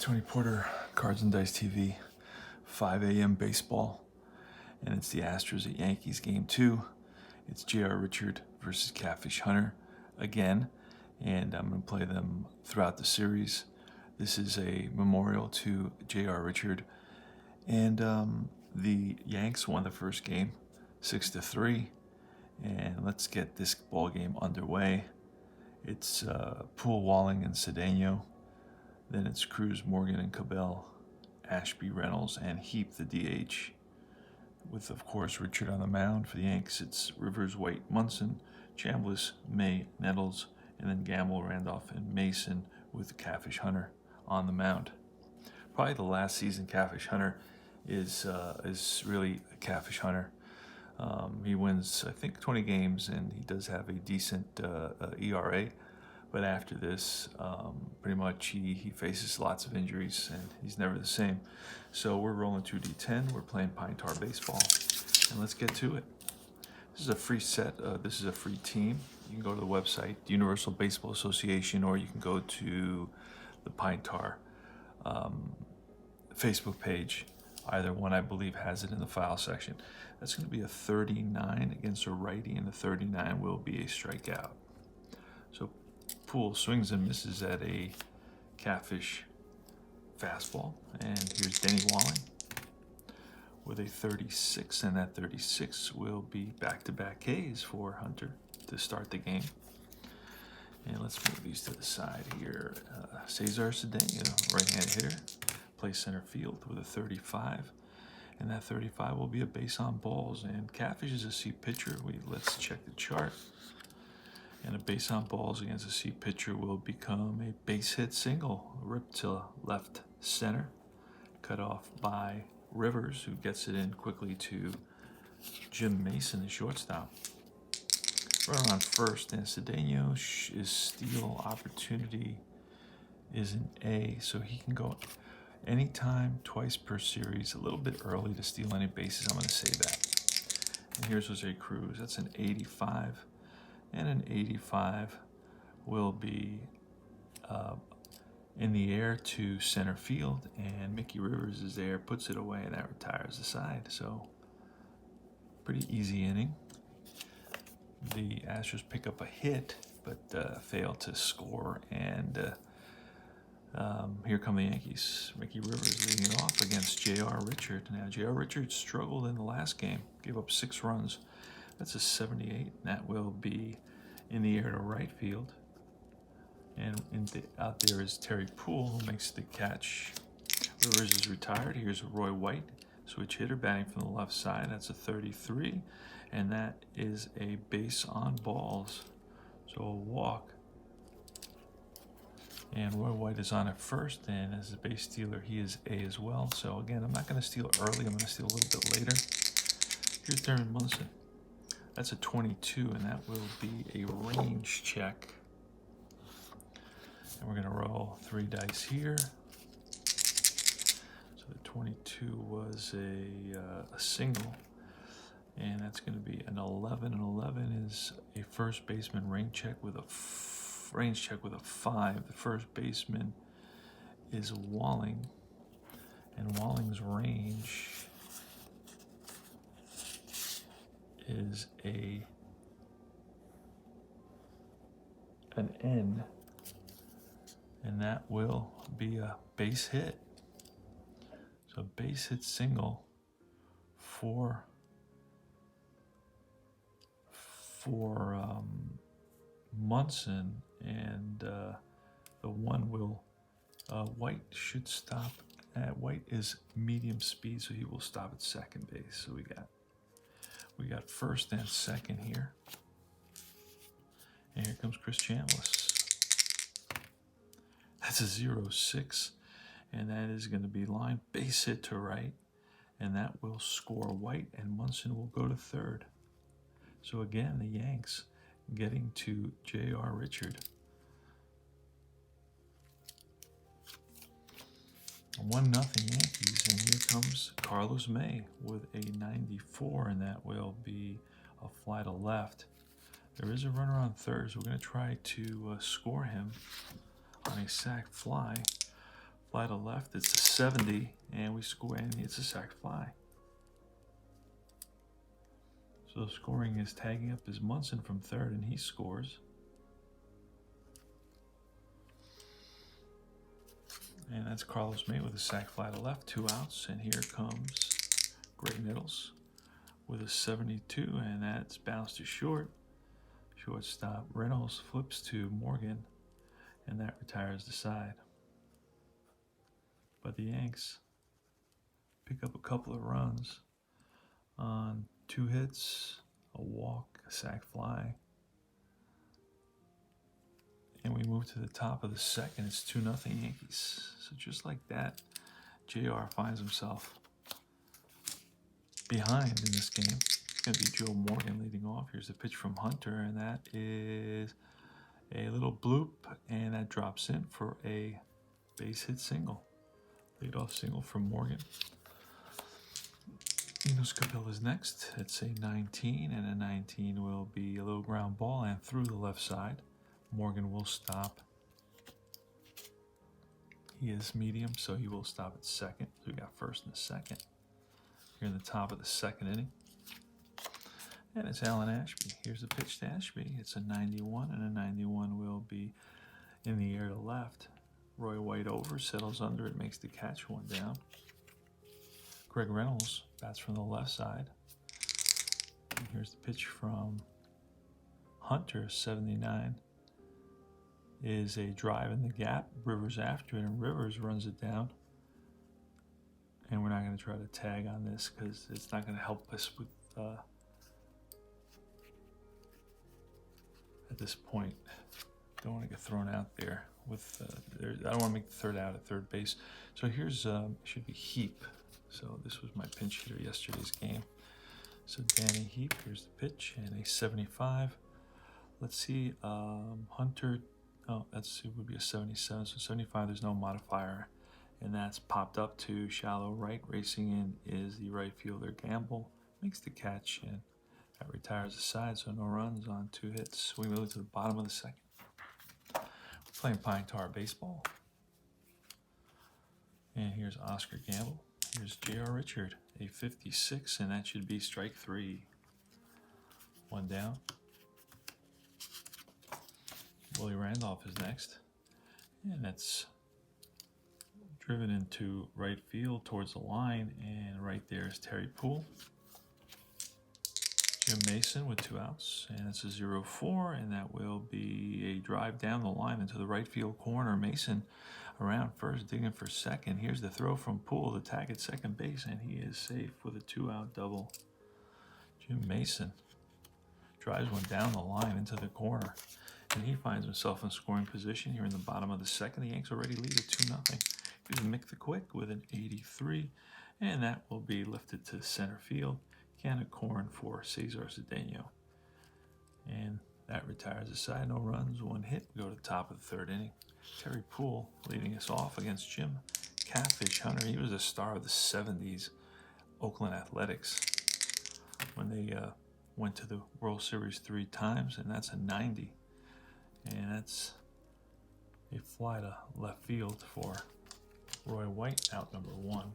Tony Porter, Cards and Dice TV, 5 a.m. baseball, and it's the Astros at Yankees game 2. It's J.R. Richard versus Catfish Hunter again, and I'm going to play them throughout the series. This is a memorial to J.R. Richard, and the Yanks won the first game 6-3, and let's get this ball game underway. It's Poole, Walling, and Cedeno. Then it's Cruz, Morgan, and Cabell, Ashby, Reynolds, and Heap, the DH. With, of course, Richard on the mound. For the Yanks, it's Rivers, White, Munson, Chambliss, May, Nettles, and then Gamble, Randolph, and Mason with Catfish Hunter on the mound. Probably the last season Catfish Hunter is really a Catfish Hunter. He wins, I think, 20 games, and he does have a decent ERA. But after this, pretty much he faces lots of injuries, and he's never the same. So we're rolling 2d10. We're playing Pine Tar Baseball, and let's get to it. This is a free set. This is a free team. You can go to the website, the Universal Baseball Association, or you can go to the Pine Tar Facebook page. Either one, I believe, has it in the file section. That's going to be a 39 against a righty, and the 39 will be a strikeout. So Poole swings and misses at a Catfish fastball, and here's Denny Walling with a 36, and that 36 will be back-to-back Ks for Hunter to start the game. And let's move these to the side here. Cesar Cedeno, right-handed hitter, plays center field with a 35, and that 35 will be a base on balls. And Catfish is a C pitcher. Let's check the chart. And a base on balls against a C pitcher will become a base hit single, ripped to left center, cut off by Rivers, who gets it in quickly to Jim Mason, the shortstop. Runner on first, and Cedeno's steal opportunity is an A, so he can go anytime, twice per series, a little bit early to steal any bases. I'm going to say that. And here's Jose Cruz. That's an 85. And an 85 will be in the air to center field, and Mickey Rivers is there, puts it away, and that retires the side. So pretty easy inning. The Astros pick up a hit, but fail to score, and here come the Yankees. Mickey Rivers leading it off against J.R. Richard. Now, J.R. Richard struggled in the last game, gave up 6 runs. That's a 78, and that will be in the air to right field. And out there is Terry Poole, who makes the catch. Rivers is retired. Here's Roy White, switch hitter, batting from the left side. That's a 33, and that is a base on balls. So a walk. And Roy White is on at first, and as a base stealer, he is A as well. So again, I'm not going to steal early. I'm going to steal a little bit later. Here's Darren Munson. That's a 22, and that will be a range check. And we're going to roll 3 dice here. So the 22 was a single, and that's going to be an 11. And 11 is a first baseman range check with a 5. The first baseman is Walling, and Walling's range is an N, and that will be a base hit. So base hit single for Munson, and the one will White should stop at White is medium speed, so he will stop at second base. So we got first and second here. And here comes Chris Chambliss. That's a 0-6, and that is going to be line base hit to right, and that will score White, and Munson will go to third. So again, the Yanks getting to J.R. Richard. 1-0 Yankees, and here comes Carlos May with a 94, and that will be a fly to left. There is a runner on third, so we're going to try to score him on a sac fly Fly to left, it's a 70, and we score, and it's a sac fly. So scoring is tagging up is Munson from third, and he scores. And that's Carlos May with a sac fly to left, 2 outs, and here comes Greg Niddles with a 72, and that's bounced to short. Shortstop Reynolds flips to Morgan, and that retires the side. But the Yanks pick up a couple of runs on 2 hits, a walk, a sac fly. And we move to the top of the second. It's 2-0 Yankees. So just like that, JR finds himself behind in this game. It's going to be Joe Morgan leading off. Here's the pitch from Hunter, and that is a little bloop, and that drops in for a base hit single. Leadoff single from Morgan. Enos Capella's next. It's a 19, and a 19 will be a little ground ball and through the left side. Morgan will stop. He is medium, so he will stop at second. So we got first and a second. Here in the top of the second inning. And it's Alan Ashby. Here's the pitch to Ashby. It's a 91, and a 91 will be in the air to left. Roy White over, settles under it, makes the catch, 1 down. Greg Reynolds bats from the left side. And here's the pitch from Hunter, 79. Is a drive in the gap. Rivers after it, and Rivers runs it down. And we're not going to try to tag on this because it's not going to help us with at this point. Don't want to get thrown out there with I don't want to make the third out at third base. So here's should be Heap. So this was my pinch hitter yesterday's game. So Danny Heap, here's the pitch, and a 75. Let's see, Hunter. Oh, it would be a 77. So 75, there's no modifier, and that's popped up to shallow right. Racing in is the right fielder Gamble, makes the catch, and that retires the side. So no runs on 2 hits. We move to the bottom of the second. We're playing Pine Tar baseball, and here's Oscar Gamble. Here's J.R. Richard, a 56, and that should be strike 3. 1 down. Willie Randolph is next, and that's driven into right field towards the line, and right there is Terry Poole. Jim Mason with 2 outs, and it's a 0-4, and that will be a drive down the line into the right field corner. Mason around first, digging for second. Here's the throw from Poole, the tag at second base, and he is safe with a 2-out double. Jim Mason drives one down the line into the corner, and he finds himself in scoring position here in the bottom of the second. The Yanks already lead at 2-0. Here's Mick the Quick with an 83, and that will be lifted to center field. Can of corn for Cesar Cedeno. And that retires the side. No runs, 1 hit. We go to the top of the third inning. Terry Poole leading us off against Jim Catfish Hunter. He was a star of the 70s Oakland Athletics when they went to the World Series 3 times, and that's a 90. And that's a fly to left field for Roy White, out number 1.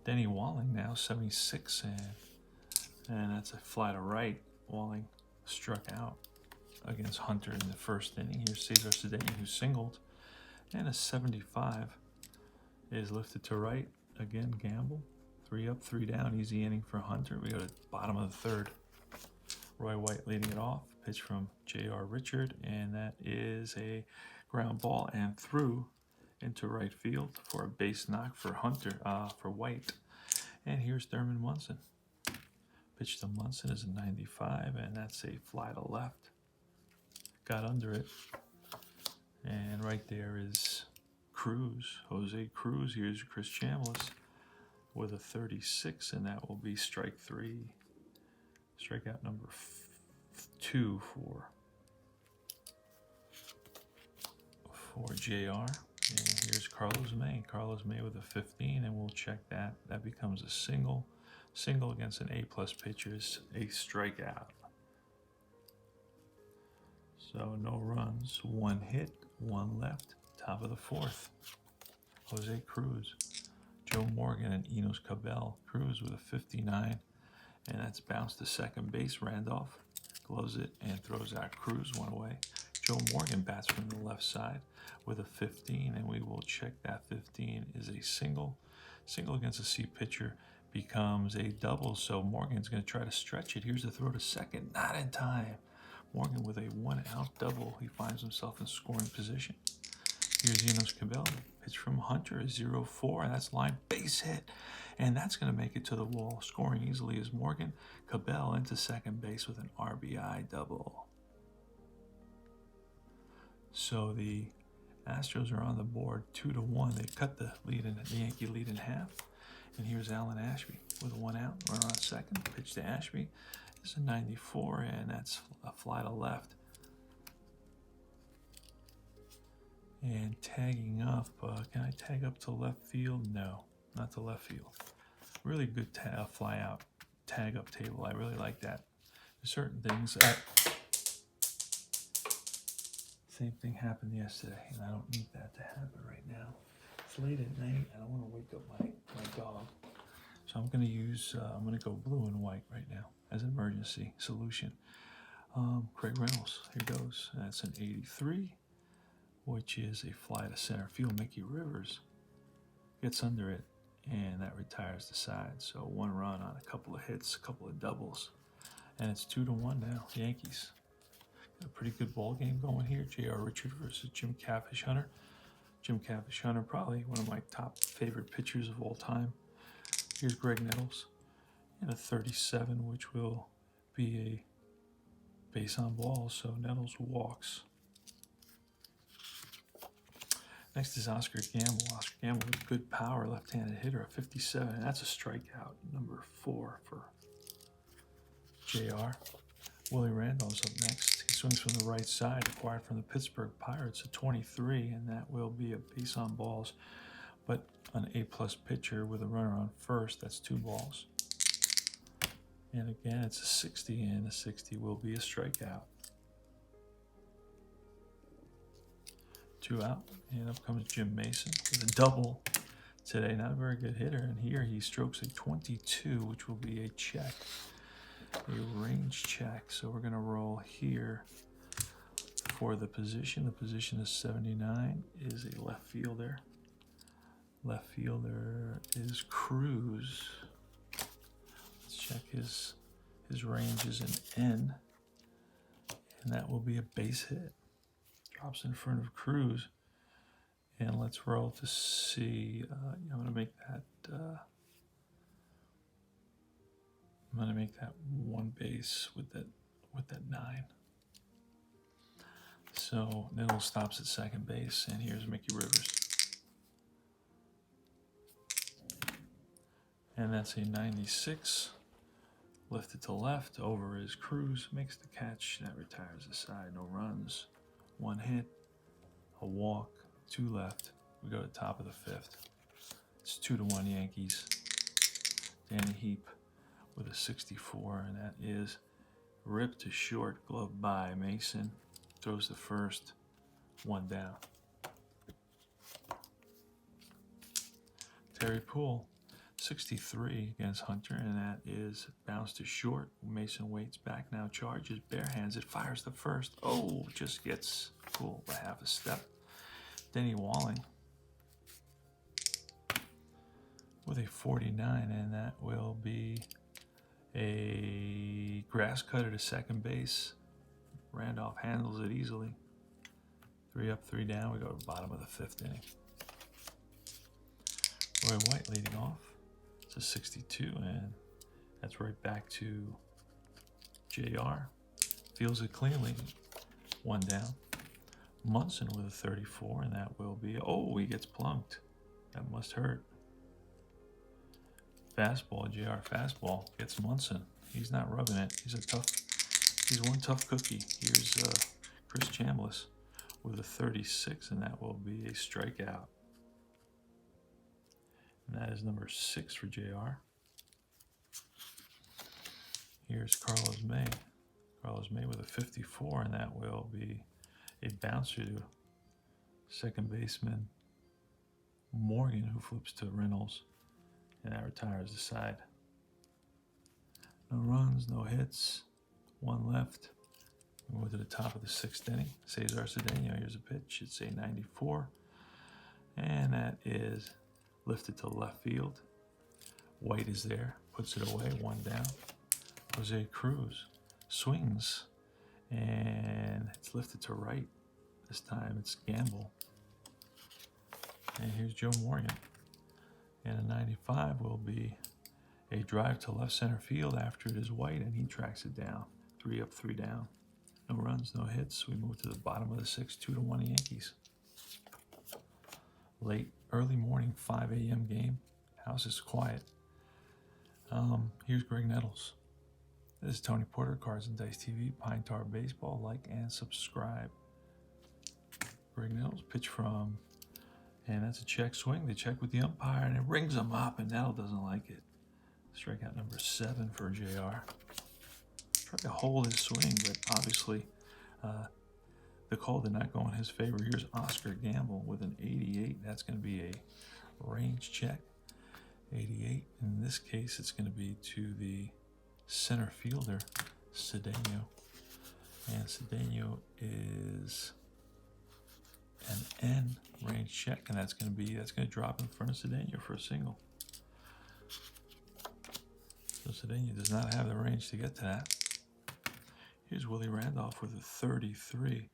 Denny Walling now 76, and that's a fly to right. Walling struck out against Hunter in the first inning. Here's Cesar Cedeno, who singled, and a 75 is lifted to right. Again, Gamble. 3 up, 3 down. Easy inning for Hunter. We go to the bottom of the third. Roy White leading it off. Pitch from J.R. Richard, and that is a ground ball and through into right field for a base knock for Hunter, for White. And here's Thurman Munson. Pitch to Munson is a 95, and that's a fly to left. Got under it. And right there is Cruz, Jose Cruz. Here's Chris Chambliss with a 36, and that will be strike 3. Strikeout number 2 for JR. And here's Carlos May. Carlos May with a 15, and we'll check that. That becomes a single. Single against an A-plus pitcher is a strikeout. So no runs, 1 hit, One left, top of the fourth. Jose Cruz, Joe Morgan, and Enos Cabell. Cruz with a 59, and that's bounced to second base. Randolph gloves it and throws out Cruz one away. Joe Morgan bats from the left side with a 15, and we will check that 15 is a single. Single against a C pitcher becomes a double, so Morgan's going to try to stretch it. Here's the throw to second, not in time. Morgan with a 1-out double. He finds himself in scoring position. Here's Enos Cabell. Pitch from Hunter is 0-4, and that's line base hit. And that's going to make it to the wall. Scoring easily is Morgan. Cabell into second base with an RBI double. So the Astros are on the board 2-1. They cut the Yankee lead in half. And here's Alan Ashby with a 1-out. Runner on second. Pitch to Ashby. This is a 94, and that's a fly to left. And tagging up, can I tag up to left field? No, not to left field. Really good fly out tag up table. I really like that. There's certain things. Same thing happened yesterday, and I don't need that to happen right now. It's late at night. I don't want to wake up my dog. So I'm going to use, I'm going to go blue and white right now as an emergency solution. Craig Reynolds, here goes. That's an 83, which is a fly to center field. Mickey Rivers gets under it, and that retires the side. So one run on a couple of hits, a couple of doubles, and it's 2-1 now. Yankees. Got a pretty good ball game going here. J.R. Richard versus Jim Catfish Hunter. Jim Catfish Hunter, probably one of my top favorite pitchers of all time. Here's Greg Nettles in a 37, which will be a base on balls. So Nettles walks. Next is Oscar Gamble. Oscar Gamble with good power, left-handed hitter, a 57. And that's a strikeout, number 4 for JR. Willie Randolph's up next. He swings from the right side, acquired from the Pittsburgh Pirates, a 23, and that will be a base on balls. But an A-plus pitcher with a runner on first, that's 2 balls. And again, it's a 60, and a 60 will be a strikeout. 2 out, and up comes Jim Mason with a double today. Not a very good hitter, and here he strokes a 22, which will be a check, a range check. So we're going to roll here for the position. The position is 79, is a left fielder. Left fielder is Cruz. Let's check his range is an N, and that will be a base hit. Drops in front of Cruz, and let's roll to see. I'm going to make that. I'm going to make that one base with that 9. So Niddle stops at second base, and here's Mickey Rivers, and that's a 96. Lifted to left, over is Cruz, makes the catch, that retires the side. No runs. 1 hit, a walk, 2 left. We go to the top of the 5th. It's 2-1 Yankees. Danny Heap with a 64, and that is ripped to short, glove by Mason. Throws the first, 1 down. Terry Poole, 63 against Hunter, and that is bounced to short. Mason waits back now, charges, bare hands it, fires the first. Oh, just gets Poole by half a step. Denny Walling with a 49, and that will be a grass cutter to second base. Randolph handles it easily. 3 up, 3 down. We go to the bottom of the 5th inning. Roy White leading off. It's a 62, and that's right back to JR. Feels it cleanly. 1 down. Munson with a 34, and that will be, oh, he gets plunked. That must hurt. Fastball, JR fastball gets Munson. He's not rubbing it. He's one tough cookie. Here's Chris Chambliss with a 36, and that will be a strikeout. And that is number 6 for JR. Here's Carlos May. Carlos May with a 54, and that will be a bouncer to Second baseman Morgan, who flips to Reynolds, and that retires the side. No runs, no hits, one left. We move to the top of the sixth inning. Cesar Cedeno, here's a pitch. It's a 94, and that is lifted to left field. White is there, puts it away, one down. Jose Cruz swings, and it's lifted to right. This time it's Gamble. And here's Joe Morgan. And a 95 will be a drive to left center field after it is White, and he tracks it down. 3 up, 3 down. No runs, no hits. We move to the bottom of the sixth, 2-1 Yankees. Early morning, 5 a.m. game. House is quiet. Here's Greg Nettles. This is Tony Porter, Cards and Dice TV, Pine Tar Baseball. Like and subscribe. Greg Nettles, pitch from, and that's a check swing. They check with the umpire, and it rings him up, and Nettle doesn't like it. Strikeout number 7 for JR. Tried to hold his swing, but obviously the call did not go in his favor. Here's Oscar Gamble with an 88. That's going to be a range check. 88. In this case, it's going to be to the center fielder, Cedeno. And Cedeno is an N range check, and that's going to drop in front of Cedeno for a single. So Cedeno does not have the range to get to that. Here's Willie Randolph with a 33,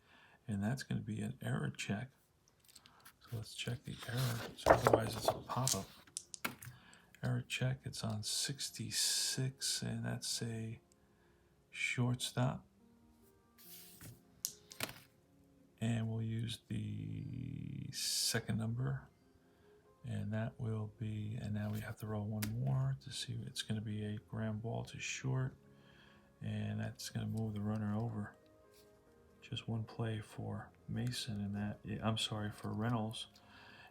and that's going to be an error check. So let's check the error. So otherwise it's a pop-up. Error check, it's on 66, and that's a shortstop. And we'll use the second number, and that will be, and now we have to roll one more to see. It's going to be a ground ball to short, and that's going to move the runner over. Just one play for Mason, and for Reynolds,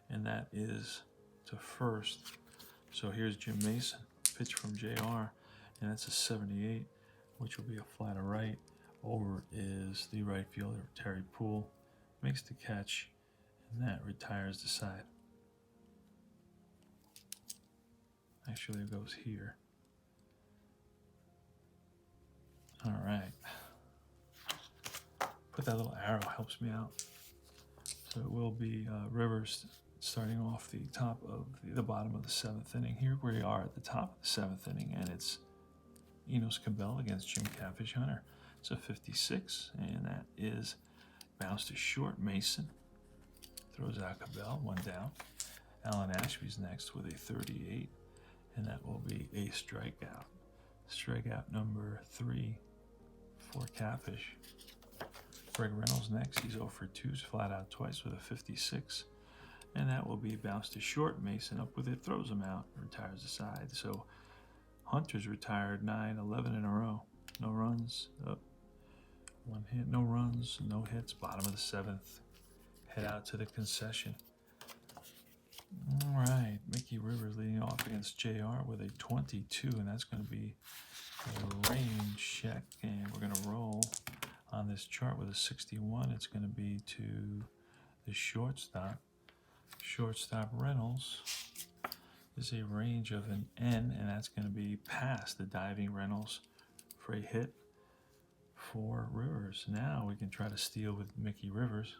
and that is to first. So here's Jim Mason, pitch from JR, and that's a 78, which will be a fly to right. Over is the right fielder, Terry Poole, makes the catch, and that retires the side. Actually, it goes here. All right. Put that little arrow, helps me out. So it will be Rivers starting off the top of the bottom of the 7th inning. Here we are at the top of the 7th inning, and it's Enos Cabell against Jim Catfish Hunter. It's a 56, and that is bounced to short. Mason throws out Cabell, one down. Alan Ashby's next with a 38, and that will be a strikeout. Strikeout number 3 for Catfish. Greg Reynolds next. He's 0 for 2, flat out twice with a 56, and that will be bounced to short. Mason up with it, throws him out, retires the side. So Hunter's retired 9-11 in a row. No runs, one hit, no runs, no hits. Bottom of the 7th. Head out to the concession. All right, Mickey Rivers leading off against JR with a 22, and that's going to be a range check, and we're going to roll on this chart with a 61. It's going to be to the shortstop. Shortstop Reynolds is a range of an N, and that's going to be past the diving Reynolds for a hit for Rivers. Now we can try to steal with Mickey Rivers.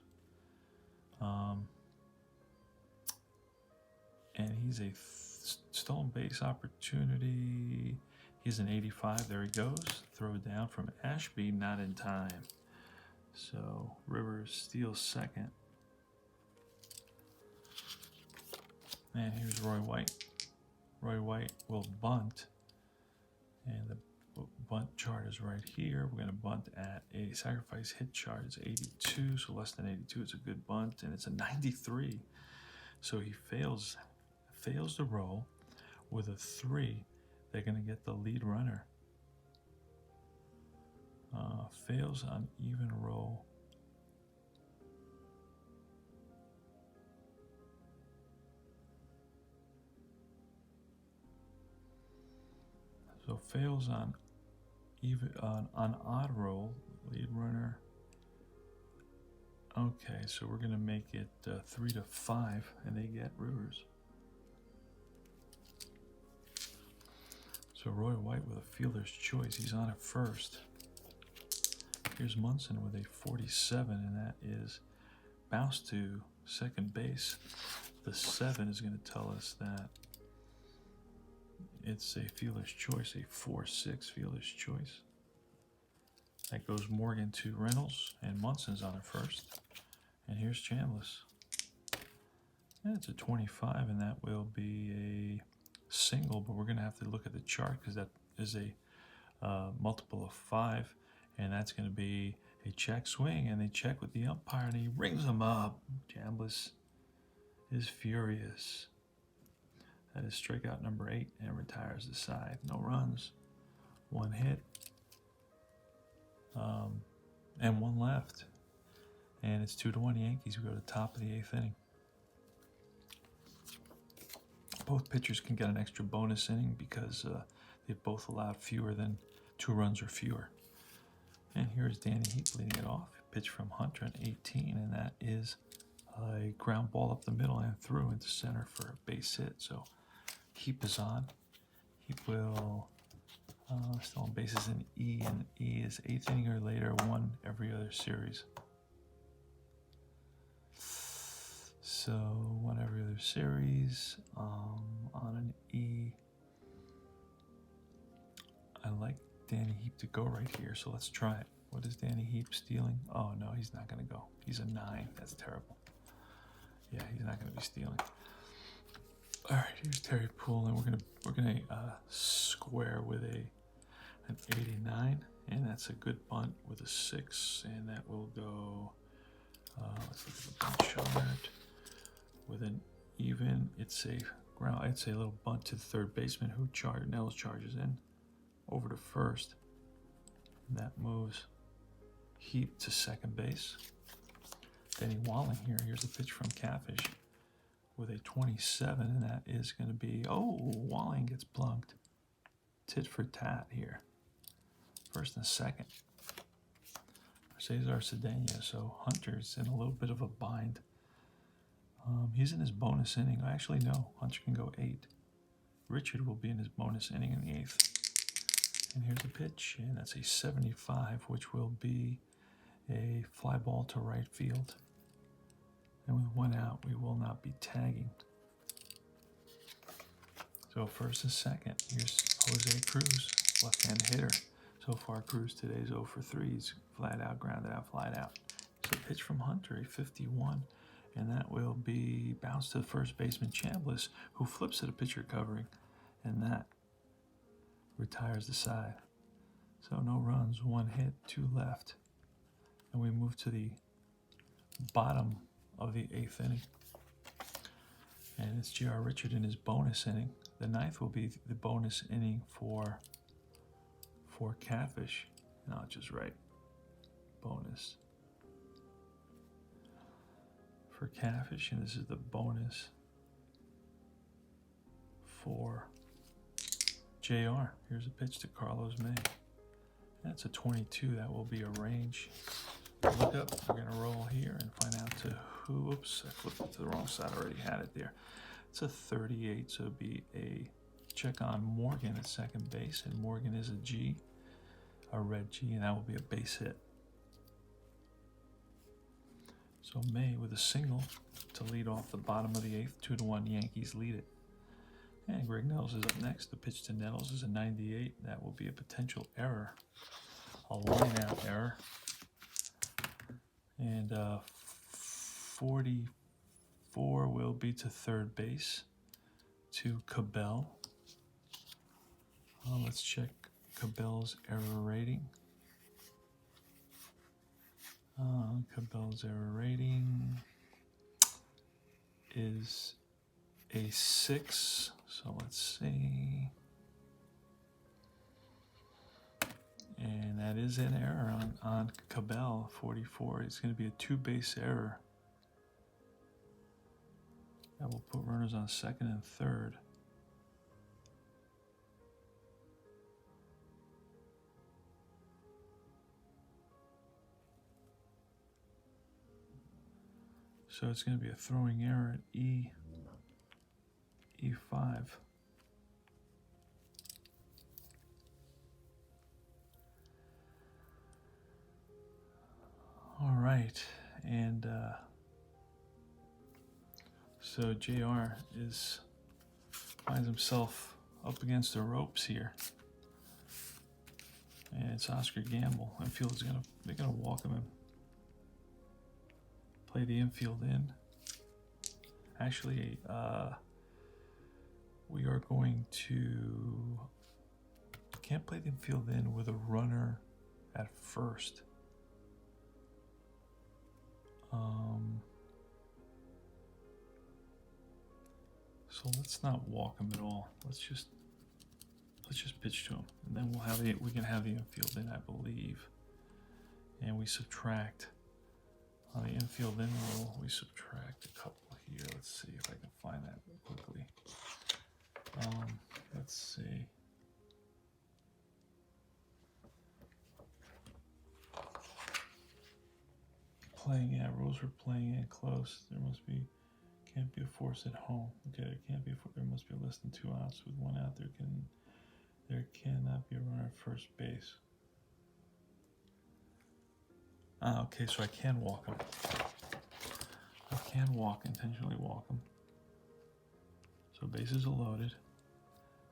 And he's a stolen base opportunity. He's an 85. There he goes. Throw down from Ashby, not in time. So Rivers steals second. And here's Roy White. Roy White will bunt. And the bunt chart is right here. We're going to bunt at a sacrifice hit chart. It's 82, so less than 82. It's a good bunt, and it's a 93. So he fails the roll with a 3. They're going to get the lead runner. Fails on even roll. So fails on even on odd roll. Lead runner Okay, so we're going to make it 3-5, and they get Rivers. So Roy White with a fielder's choice. He's on at first. Here's Munson with a 47, and that is bounced to second base. The 7 is going to tell us that it's a fielder's choice, a 4-6 fielder's choice. That goes Morgan to Reynolds, and Munson's on at first. And here's Chambliss. And it's a 25, and that will be a single, but we're going to have to look at the chart because that is a multiple of 5, and that's going to be a check swing, and they check with the umpire, and he rings them up. Chambliss is furious. That is strikeout number 8, and retires the side. No runs, 1 hit, and 1 left. And it's 2-1 Yankees. We go to the top of the 8th inning. Both pitchers can get an extra bonus inning because they've both allowed fewer than 2 runs or fewer. And here's Danny Heap leading it off. Pitch from Hunter at 18, and that is a ground ball up the middle and through into center for a base hit. So Heap is on. Heap will still on bases in E, and E is 8th inning or later, 1 every other series. So 1 every other series on an E. I like Danny Heap to go right here, so let's try it. What is Danny Heap stealing? Oh no, he's not going to go. He's a 9. That's terrible. Yeah, he's not going to be stealing. All right, here's Terry Poole, and we're gonna square with an 89, and that's a good bunt with a 6, and that will go. Let's look at the bunt chart. With an even, it's a ground. It's a little bunt to the third baseman who Nels charges in over to first. And that moves Heap to second base. Denny Walling here. Here's a pitch from Catfish with a 27, and that is going to be, Walling gets plunked. Tit for tat here. First and second. Cesar Cedeno, so Hunter's in a little bit of a bind. He's in his bonus inning. Actually, no, Hunter can go 8. Richard will be in his bonus inning in the 8th. And here's a pitch, and that's a 75, which will be a fly ball to right field. And with 1 out, we will not be tagging. So first and second, here's Jose Cruz, left-handed hitter. So far, Cruz today's 0 for 3. He's flat out, grounded out, flat out. So pitch from Hunter, a 51, and that will be bounced to the first baseman Chambliss, who flips to the pitcher covering, and that retires the side. So no runs, 1 hit, 2 left. And we move to the bottom of the 8th inning. And it's J.R. Richard in his bonus inning. The 9th will be the bonus inning for Catfish. No, just right. Bonus. For Catfish, and this is the bonus for JR. Here's a pitch to Carlos May. That's a 22. That will be a range. Look up. We're going to roll here and find out to who. Oops, I flipped it to the wrong side. I already had it there. It's a 38, so it'll be a check on Morgan at second base, and Morgan is a G, a red G, and that will be a base hit. So May with a single to lead off the bottom of the 8th. 2-1 Yankees lead it. And Greg Nettles is up next. The pitch to Nettles is a 98. That will be a potential error, a line-out error. And 44 will be to third base to Cabell. Let's check Cabell's error rating. Cabell's error rating is a 6. So let's see. And that is an error on Cabell, 44. It's going to be a 2-base error. That will put runners on second and third. So it's going to be a throwing error at E5. All right, and so JR finds himself up against the ropes here, and it's Oscar Gamble. Infield's they're gonna walk him in, play the infield in. Actually, we are going to can't play the infield in with a runner at first. So let's not walk him at all. Let's just pitch to him, and then we can have the infield in, I believe. And we subtract on the infield in rule. We subtract a couple here. Let's see if I can find that quickly. Let's see. Rules for playing in close. Can't be a force at home. Okay, there must be less than 2 outs. With 1 out, there cannot be a runner at first base. Okay, so I can walk him. I can intentionally walk him. So bases are loaded.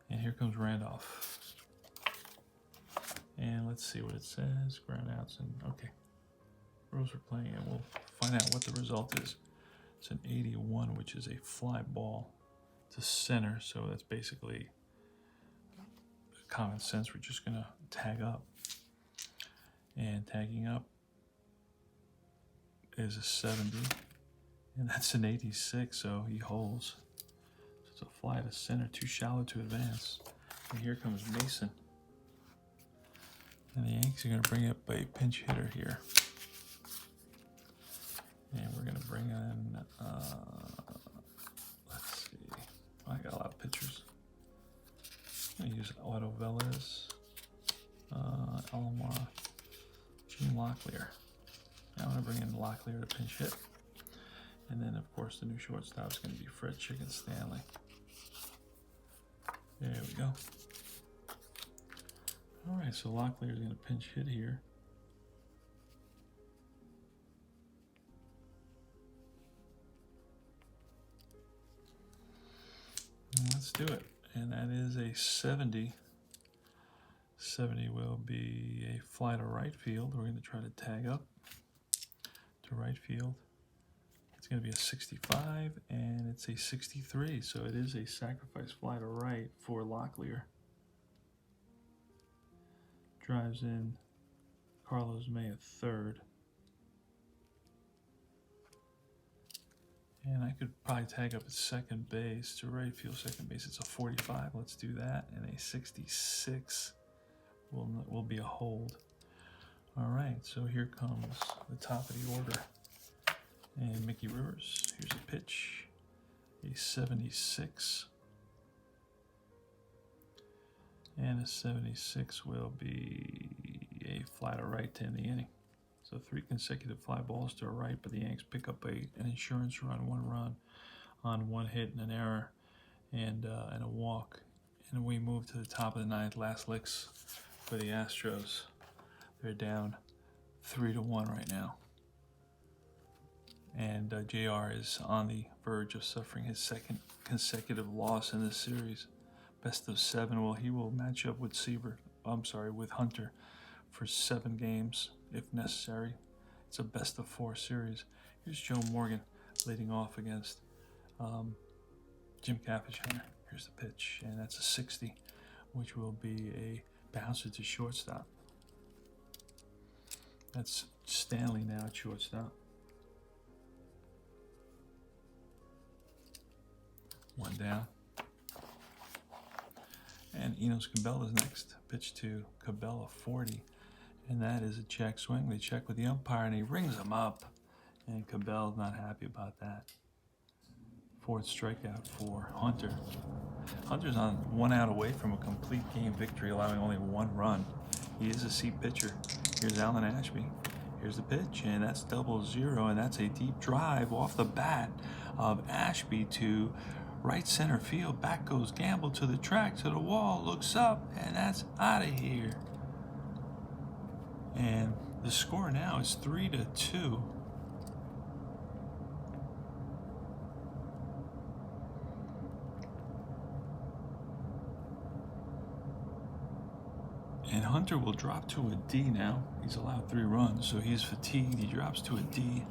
And here comes Randolph. And let's see what it says. Ground outs and okay. Rules are playing, and we'll find out what the result is. It's an 81, which is a fly ball to center, so that's basically common sense. We're just gonna tag up, and tagging up is a 70, and that's an 86, so he holds. So it's a fly to center, too shallow to advance. And here comes Mason, and the Yankees are gonna bring up a pinch hitter here. And we're going to bring in, let's see, I got a lot of pitchers. I'm going to use Otto Velez, Alomar, Gene Locklear. Now I'm going to bring in Locklear to pinch hit. And then, of course, the new shortstop is going to be Fred Chicken Stanley. There we go. All right, so Locklear is going to pinch hit here. Let's do it. And that is a 70. 70 will be a fly to right field. We're going to try to tag up to right field. It's going to be a 65, and it's a 63. So it is a sacrifice fly to right for Locklear. Drives in Carlos May at third. And I could probably tag up at second base to right field, second base. It's a 45. Let's do that. And a 66 will be a hold. All right, so here comes the top of the order. And Mickey Rivers, here's a pitch. A 76. And a 76 will be a fly to right to end the inning. So 3 consecutive fly balls to right, but the Yanks pick up an insurance run, 1 run on 1 hit and an error and a walk. And we move to the top of the 9th, last licks for the Astros. They're down 3-1 right now. And JR is on the verge of suffering his 2nd consecutive loss in this series. Best of 7. Well, he will match up with with Hunter for 7 games if necessary. It's a best of 4 series. Here's Joe Morgan leading off against Jim Catfish Hunter. Here's the pitch, and that's a 60, which will be a bouncer to shortstop. That's Stanley now at shortstop. 1 down. And Enos Cabela is next. Pitch to Cabela, 40. And that is a check swing. They check with the umpire, and he rings him up. And Cabela's not happy about that. 4th strikeout for Hunter. Hunter's on 1 out away from a complete game victory, allowing only 1 run. He is a C pitcher. Here's Alan Ashby. Here's the pitch, and that's 0-0, and that's a deep drive off the bat of Ashby to right center field. Back goes Gamble to the track, to the wall, looks up, and that's out of here. And the score now is 3-2. And Hunter will drop to a D now. He's allowed 3 runs, so he's fatigued. He drops to a D.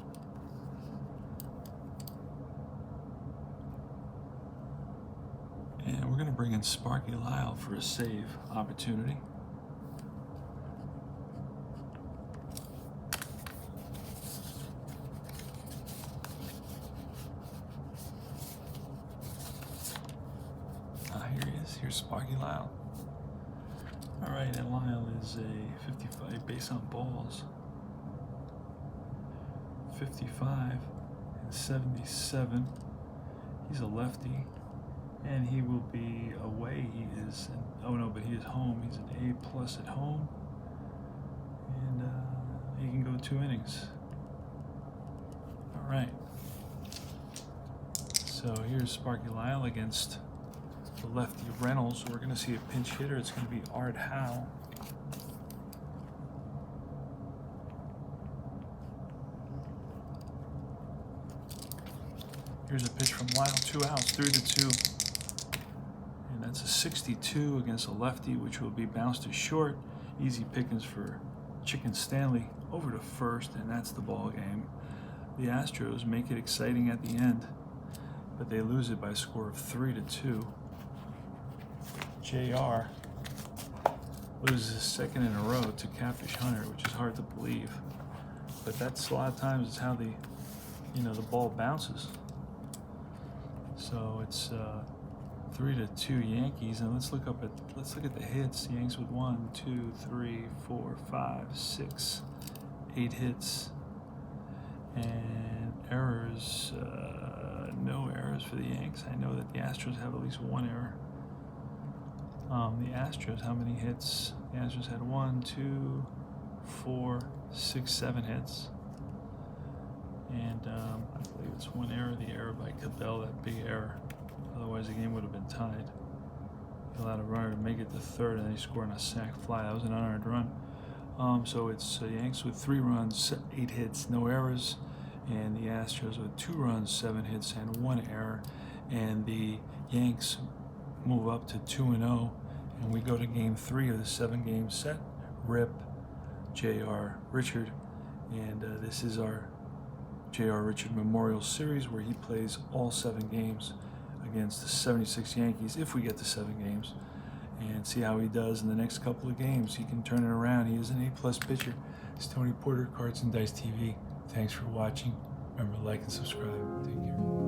And we're going to bring in Sparky Lyle for a save opportunity. Here he is. Here's Sparky Lyle. All right, and Lyle is a 55 base on balls. 55 and 77. He's a lefty, and he will be away. He is, oh no, but he is home. He's an A+ at home, and he can go 2 innings. All right. So here's Sparky Lyle against the lefty Reynolds. We're going to see a pinch hitter. It's going to be Art Howe. Here's a pitch from Lyle, 2 outs, 3-2. And that's a 62 against a lefty, which will be bounced to short. Easy pickings for Chicken Stanley over to first, and that's the ball game. The Astros make it exciting at the end, but they lose it by a score of 3-2. JR loses his 2nd in a row to Catfish Hunter, which is hard to believe. But that's a lot of times it's how the ball bounces. So it's 3-2 Yankees, and let's look at the hits. Yanks with 1, 2, 3, 4, 5, 6, 8 hits, and errors. No errors for the Yanks. I know that the Astros have at least 1 error. The Astros, how many hits? The Astros had 1, 2, 4, 6, 7 hits. And I believe it's 1 error, the error by Cabell, that big error. Otherwise, the game would have been tied. He allowed a runner to make it to third, and then he scored on a sac fly. That was an unearned run. So it's Yanks with 3 runs, 8 hits, no errors. And the Astros with 2 runs, 7 hits, and 1 error. And the Yanks move up to 2-0, and we go to game 3 of the 7-game set. Rip J.R. Richard, and this is our J.R. Richard Memorial Series, where he plays all 7 games against the 76 Yankees, if we get to 7 games, and see how he does in the next couple of games. He can turn it around. He is an A+ pitcher. It's Tony Porter, Cards and Dice TV. Thanks for watching. Remember to like and subscribe. Take care.